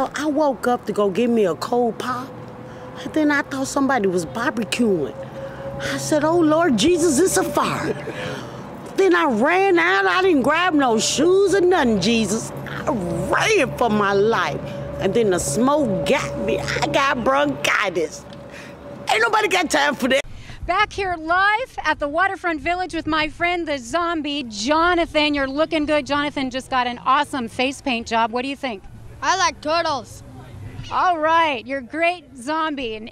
I woke up to go get me a cold pop, and then I thought somebody was barbecuing. I said, oh Lord Jesus, it's a fire. Then I ran out, I didn't grab no shoes or nothing, Jesus. I ran for my life. And then the smoke got me, I got bronchitis. Ain't nobody got time for that. Back here live at the Waterfront Village with my friend, the zombie, Jonathan. You're looking good. Jonathan just got an awesome face paint job. What do you think? I like turtles. All right, you're a great zombie. And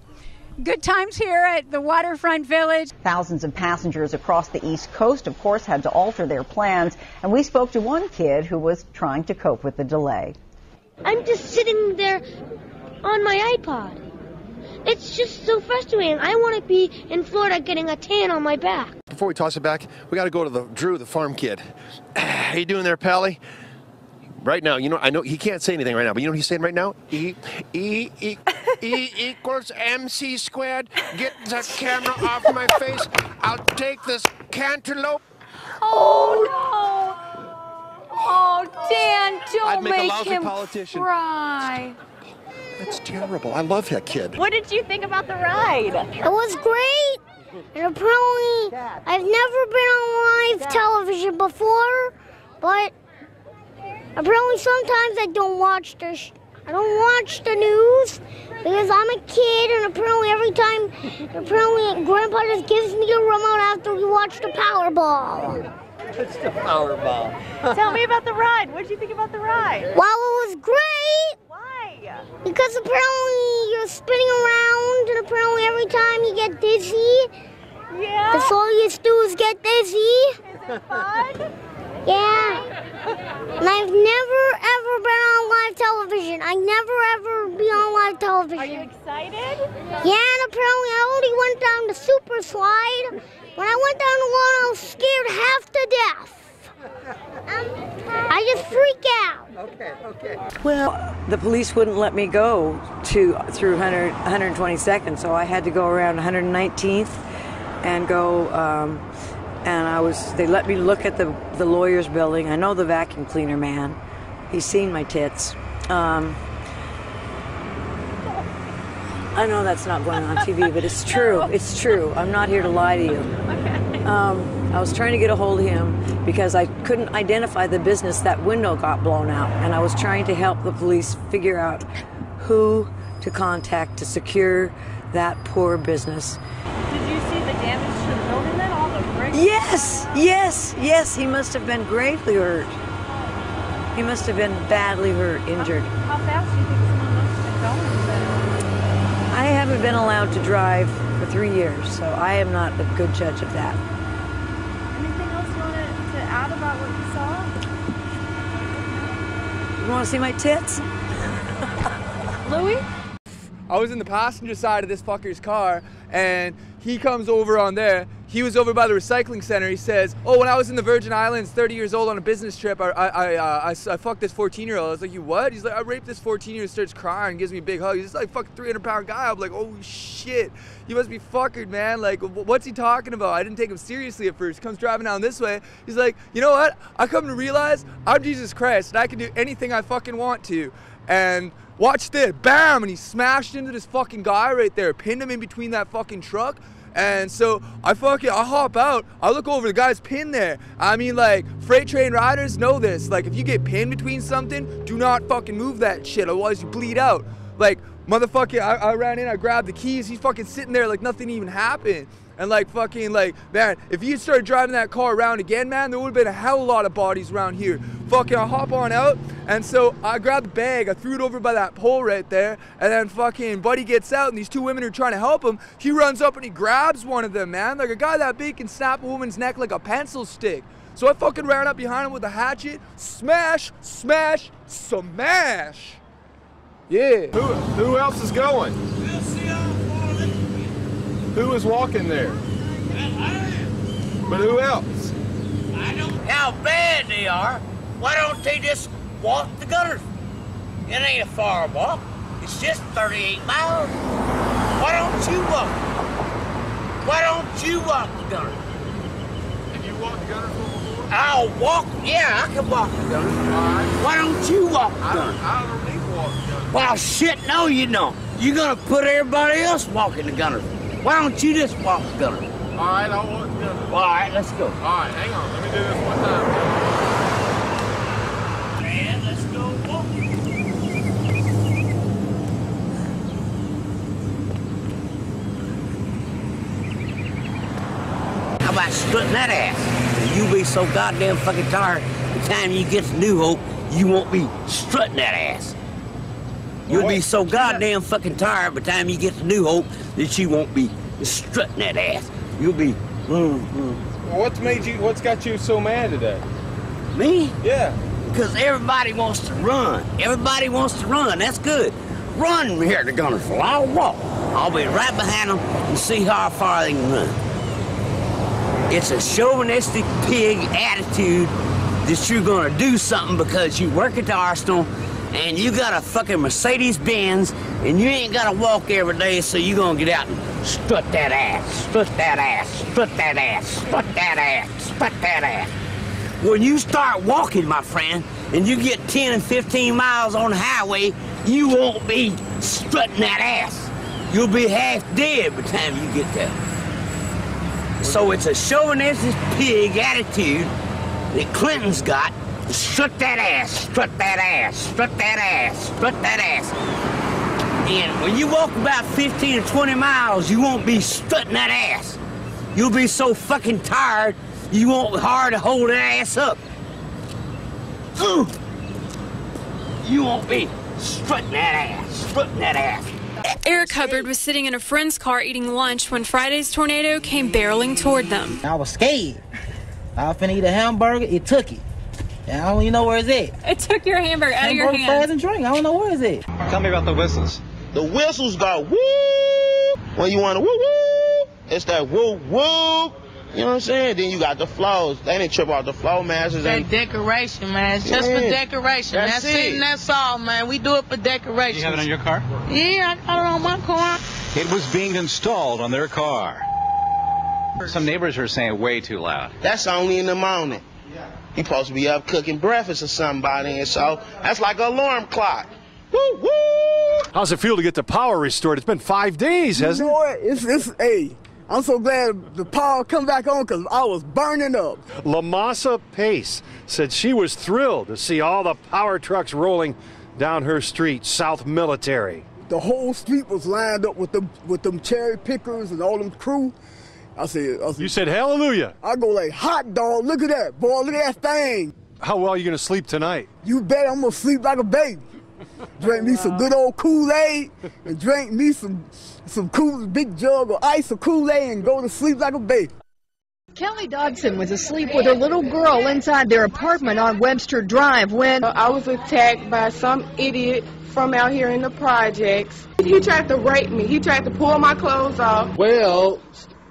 good times here at the Waterfront Village. Thousands of passengers across the East Coast, of course, had to alter their plans. And we spoke to one kid who was trying to cope with the delay. I'm just sitting there on my iPod. It's just so frustrating. I want to be in Florida getting a tan on my back. Before we toss it back, we got to go to Drew, the farm kid. How you doing there, Pally? Right now, you know, I know he can't say anything right now, but you know what he's saying right now? E equals MC squared. Get the camera off my face. I'll take this cantaloupe. Oh, no. Oh, Dan, don't make him politician. cry. That's terrible. I love that kid. What did you think about the ride? It was great. And apparently, I've never been on live television before, but apparently sometimes I don't watch the news because I'm a kid, and apparently Grandpa just gives me a remote after we watch the Powerball. It's the Powerball. Tell me about the ride. What did you think about the ride? Well, it was great. Why? Because apparently you're spinning around, and apparently every time you get dizzy, Yeah. that's all you do is get dizzy. Is it fun? Yeah. And I've never ever been on live television. I never ever be on live television. Are you excited? Yeah, and apparently I only went down the super slide. When I went down the one, I was scared half to death. I just freak out. Okay. Well, the police wouldn't let me go through 122nd, so I had to go around 119th and go. They let me look at the lawyer's building. I know the vacuum cleaner man. He's seen my tits. I know that's not going on TV, but it's true. It's true. I'm not here to lie to you. I was trying to get a hold of him because I couldn't identify the business. That window got blown out, and I was trying to help the police figure out who to contact to secure that poor business. Did you see the damage to the building then? All the bricks? Yes. He must have been gravely hurt. He must have been badly hurt, injured. How fast do you think someone must have been going then? I haven't been allowed to drive for 3 years, so I am not a good judge of that. Anything else you wanted to add about what you saw? You want to see my tits? Louis? I was in the passenger side of this fucker's car, and he comes over on there. He was over by the recycling center. He says, oh, when I was in the Virgin Islands, 30 years old on a business trip, I fucked this 14-year-old. I was like, you what? He's like, I raped this 14-year-old, starts crying, gives me a big hug. He's like, fucking 300-pound guy. I'm like, oh shit, you must be fuckered, man. Like, what's he talking about? I didn't take him seriously at first. Comes driving down this way. He's like, you know what? I come to realize I'm Jesus Christ, and I can do anything I fucking want to. And watch this, bam, and he smashed into this fucking guy right there, pinned him in between that fucking truck. And so I hop out, I look over, the guy's pinned there. I mean, like, freight train riders know this. Like, if you get pinned between something, do not fucking move that shit, otherwise you bleed out. Like, motherfucking, I ran in, I grabbed the keys, he's fucking sitting there like nothing even happened. And like fucking like, man, if you started driving that car around again, man, there would have been a hell of a lot of bodies around here. Fucking, I hop on out, and so I grabbed the bag, I threw it over by that pole right there, and then fucking buddy gets out, and these two women are trying to help him. He runs up and he grabs one of them, man. Like a guy that big can snap a woman's neck like a pencil stick. So I fucking ran up behind him with a hatchet, smash, smash, smash. Yeah. Who else is going? Who is walking there? But who else? I don't know how bad they are. Why don't they just walk the gutters? It ain't a far walk. It's just 38 miles. Why don't you walk? Why don't you walk the gutters? Have you walked the gutters before? I'll walk. Yeah, I can walk the gutters. All right. Why don't you walk the gutters? I don't need to walk the gutters. Well, shit, no, you don't. You're gonna put everybody else walking the gunners. Why don't you just walk the gunners? All right, I'll walk the gunners. All right, let's go. All right, hang on. Let me do this one time. Man, let's go walking. How about strutting that ass? You'll be so goddamn fucking tired, the time you get to New Hope, you won't be strutting that ass. You'll be so goddamn fucking tired by the time you get to New Hope that you won't be strutting that ass. You'll be, Well, what's got you so mad today? Me? Yeah. Because everybody wants to run. Everybody wants to run. That's good. Run here at the Gunnersville. I'll walk. I'll be right behind them and see how far they can run. It's a chauvinistic pig attitude that you're going to do something because you work at the Arsenal and you got a fucking Mercedes-Benz and you ain't got to walk every day, so you're going to get out and strut that ass, strut that ass, strut that ass, strut that ass, strut that ass. When you start walking, my friend, and you get 10 and 15 miles on the highway, you won't be strutting that ass. You'll be half dead by the time you get there. So it's a chauvinistic pig attitude that Clinton's got. Strut that ass, strut that ass, strut that ass, strut that ass. And when you walk about 15 or 20 miles, you won't be strutting that ass. You'll be so fucking tired, you won't be hard to hold that ass up. You won't be strutting that ass, strutting that ass. Eric Hubbard was sitting in a friend's car eating lunch when Friday's tornado came barreling toward them. I was scared. I was finna eat a hamburger, it took it. And I don't even know where it's at. It took your hamburger out of your hand. Fries and drink, I don't know where it's at. Tell me about the whistles. The whistles go woo. When you want to woo woo, it's that woo woo. You know what I'm saying? Then you got the flows. They didn't trip off the flow masters. That decoration, man. It's just for decoration. That's it. And that's all, man. We do it for decoration. You have it on your car? Yeah, I got it on my car. It was being installed on their car. Some neighbors are saying way too loud. That's only in the morning. You supposed to be up cooking breakfast or somebody, and so that's like an alarm clock. Woo woo! How's it feel to get the power restored? It's been 5 days, hasn't it? Hey, I'm so glad the power come back on because I was burning up. Lamasa Pace said she was thrilled to see all the power trucks rolling down her street, South Military. The whole street was lined up with them cherry pickers and all them crew. I said, you said hallelujah. I go like, hot dog, look at that, boy, look at that thing. How well are you going to sleep tonight? You bet I'm going to sleep like a baby. Drink me some good old Kool-Aid and drink me some cool big jug of ice or Kool-Aid and go to sleep like a baby. Kelly Dodson was asleep with her little girl inside their apartment on Webster Drive when I was attacked by some idiot from out here in the projects. He tried to rape me. He tried to pull my clothes off. Well,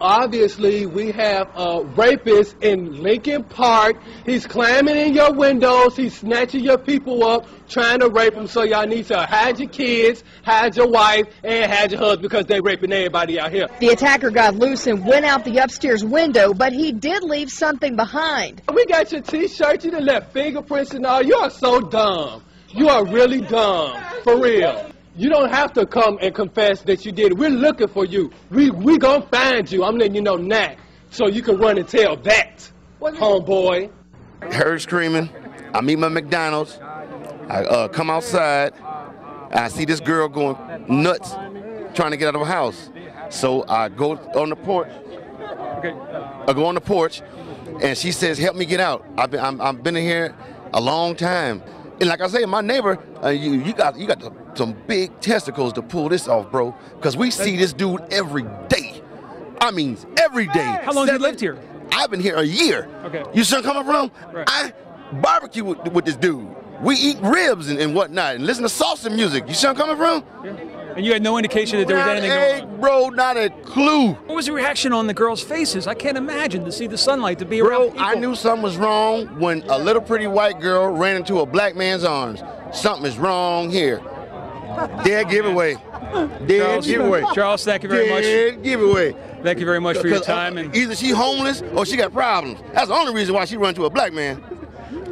obviously, we have a rapist in Lincoln Park. He's climbing in your windows. He's snatching your people up, trying to rape them. So y'all need to hide your kids, hide your wife, and hide your husband because they're raping everybody out here. The attacker got loose and went out the upstairs window, but he did leave something behind. We got your T-shirt. You done left fingerprints and all. You are so dumb. You are really dumb. For real. You don't have to come and confess that you did it. We're looking for you. We gonna find you. I'm letting you know now, so you can run and tell that, homeboy. Heard screaming. I meet my McDonald's. I come outside. I see this girl going nuts, trying to get out of her house. So I go on the porch. I go on the porch, and she says, "Help me get out. I've been in here a long time." And like I say, my neighbor, you got some big testicles to pull this off, bro. Because we see this dude every day. I mean, every day. How long have you lived here? I've been here a year. Okay. You see where I'm coming from? Right. I barbecue with this dude. We eat ribs and whatnot and listen to salsa music. You see where I'm coming from? Yeah. And you had no indication that there was anything going on? Bro, not a clue. What was the reaction on the girls' faces? I can't imagine to see the sunlight, to be around people. I knew something was wrong when a little pretty white girl ran into a black man's arms. Something is wrong here. Dead giveaway. Dead giveaway. Charles, thank you very much. Dead giveaway. Thank you very much for your time. Either she homeless or she got problems. That's the only reason why she run to a black man.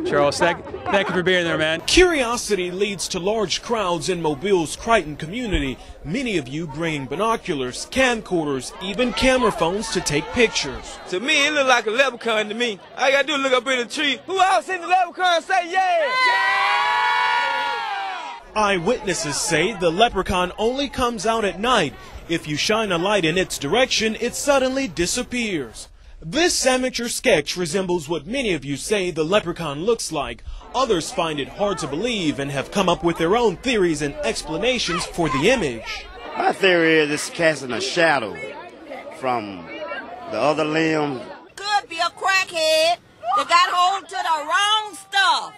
Charles, thank you for being there, man. Curiosity leads to large crowds in Mobile's Crichton community. Many of you bringing binoculars, camcorders, even camera phones to take pictures. To me, it looked like a leprechaun to me. All I gotta do is look up in the tree. Who else seen the leprechaun say yeah? Eyewitnesses say the leprechaun only comes out at night. If you shine a light in its direction, it suddenly disappears. This amateur sketch resembles what many of you say the leprechaun looks like. Others find it hard to believe and have come up with their own theories and explanations for the image. My theory is it's casting a shadow from the other limb. Could be a crackhead that got hold to the wrong stuff,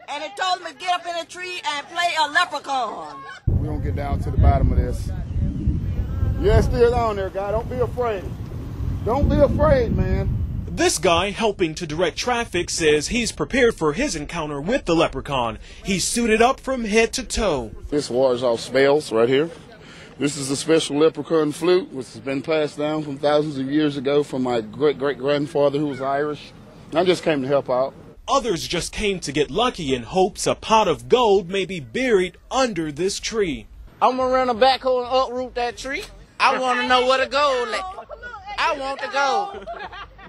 and it told him to get up in a tree and play a leprechaun. We're going to get down to the bottom of this. Yeah, it's still on there, guy. Don't be afraid. Don't be afraid, man. This guy helping to direct traffic says he's prepared for his encounter with the leprechaun. He's suited up from head to toe. This wars off spells right here. This is a special leprechaun flute, which has been passed down from thousands of years ago from my great-great-grandfather who was Irish. I just came to help out. Others just came to get lucky in hopes a pot of gold may be buried under this tree. I'm gonna run a backhoe and uproot that tree. I want to know where the gold at. I want the gold.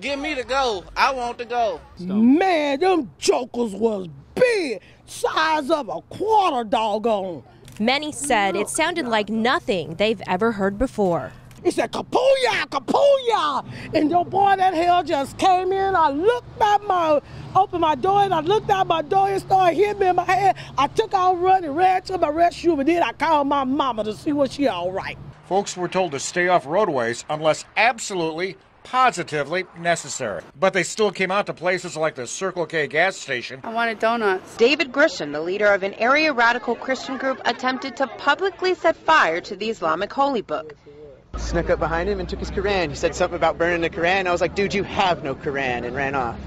Give me the gold. I want the gold. Man, them jokers was big. Size of a quarter doggone. Many said it sounded like nothing they've ever heard before. He said, kapooyah, kapooyah. And the boy that hell just came in. I opened my door and I looked out my door and started hitting me in my head. I took out running, ran to my restroom, and then I called my mama to see was she all right. Folks were told to stay off roadways unless absolutely, positively necessary. But they still came out to places like the Circle K gas station. I wanted donuts. David Grisham, the leader of an area radical Christian group, attempted to publicly set fire to the Islamic holy book. Snuck up behind him and took his Quran. He said something about burning the Quran. I was like, dude, you have no Quran, and ran off.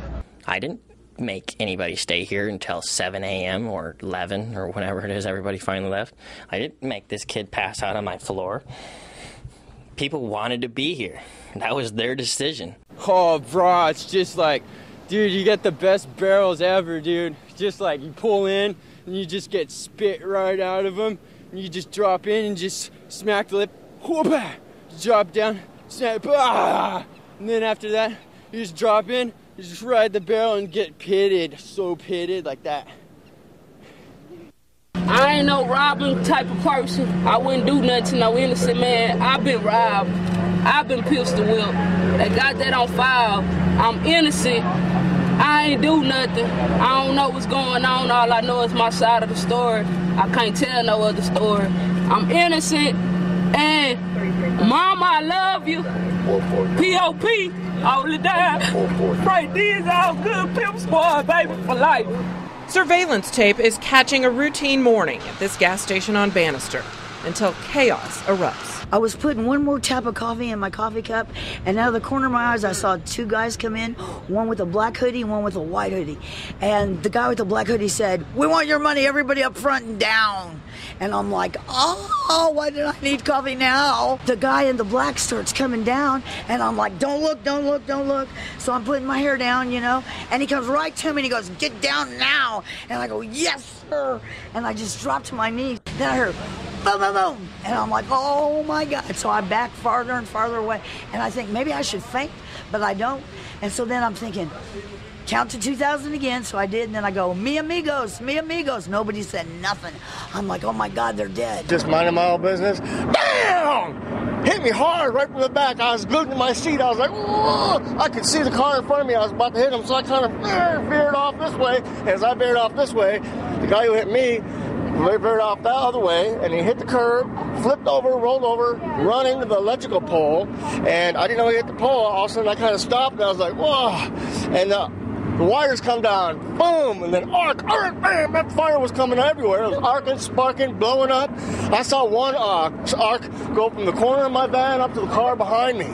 I didn't make anybody stay here until 7 a.m. or 11 or whenever it is everybody finally left. I didn't make this kid pass out on my floor. People wanted to be here. That was their decision. Oh, bro, it's just like, dude, you get the best barrels ever, dude. Just like you pull in and you just get spit right out of them. And you just drop in and just smack the lip. Whoop-ah! Drop down, snap, and then after that, you just drop in, you just ride the barrel and get pitted, so pitted like that. I ain't no robbing type of person. I wouldn't do nothing to no innocent man. I've been robbed. I've been pistol whipped. They got that on file. I'm innocent. I ain't do nothing. I don't know what's going on. All I know is my side of the story. I can't tell no other story. I'm innocent. And Mama, I love you. P.O.P. all the time. Right, these all good pimp squad, baby, for life. Surveillance tape is catching a routine morning at this gas station on Bannister until chaos erupts. I was putting one more tap of coffee in my coffee cup, and out of the corner of my eyes, I saw two guys come in, one with a black hoodie, one with a white hoodie. And the guy with the black hoodie said, "We want your money, everybody up front and down." And I'm like, oh, why did I need coffee now? The guy in the black starts coming down, and I'm like, don't look, don't look, don't look. So I'm putting my hair down, you know, and he comes right to me and he goes, "Get down now." And I go, "Yes, sir." And I just dropped to my knees. Then I heard, boom, boom, boom. And I'm like, oh my God. So I back farther and farther away. And I think maybe I should faint, but I don't. And so then I'm thinking, count to 2,000 again. So I did. And then I go, mi amigos, mi amigos. Nobody said nothing. I'm like, oh my God, they're dead. Just minding my own business. Bam! Hit me hard right from the back. I was glued to my seat. I was like, whoa! I could see the car in front of me. I was about to hit him. So I kind of veered off this way. As I veered off this way, the guy who hit me veered off that other way, and he hit the curb, flipped over, rolled over, run into the electrical pole, and I didn't know he hit the pole. All of a sudden, I kind of stopped, and I was like, whoa, and the wires come down, boom, and then arc, bam, that fire was coming everywhere. It was arcing, sparking, blowing up. I saw one arc go from the corner of my van up to the car behind me.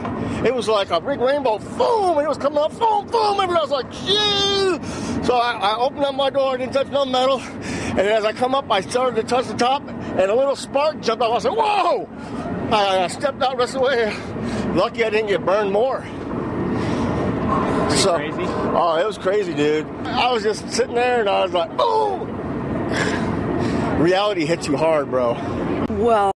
It was like a big rainbow, boom, and it was coming up, boom, boom, and I was like, shoo! So I opened up my door, I didn't touch no metal, and as I come up, I started to touch the top, and a little spark jumped out. I was like, whoa! I stepped out the rest of the way. Lucky I didn't get burned more. So, oh, it was crazy, dude. I was just sitting there and I was like, oh! Reality hits you hard, bro. Well,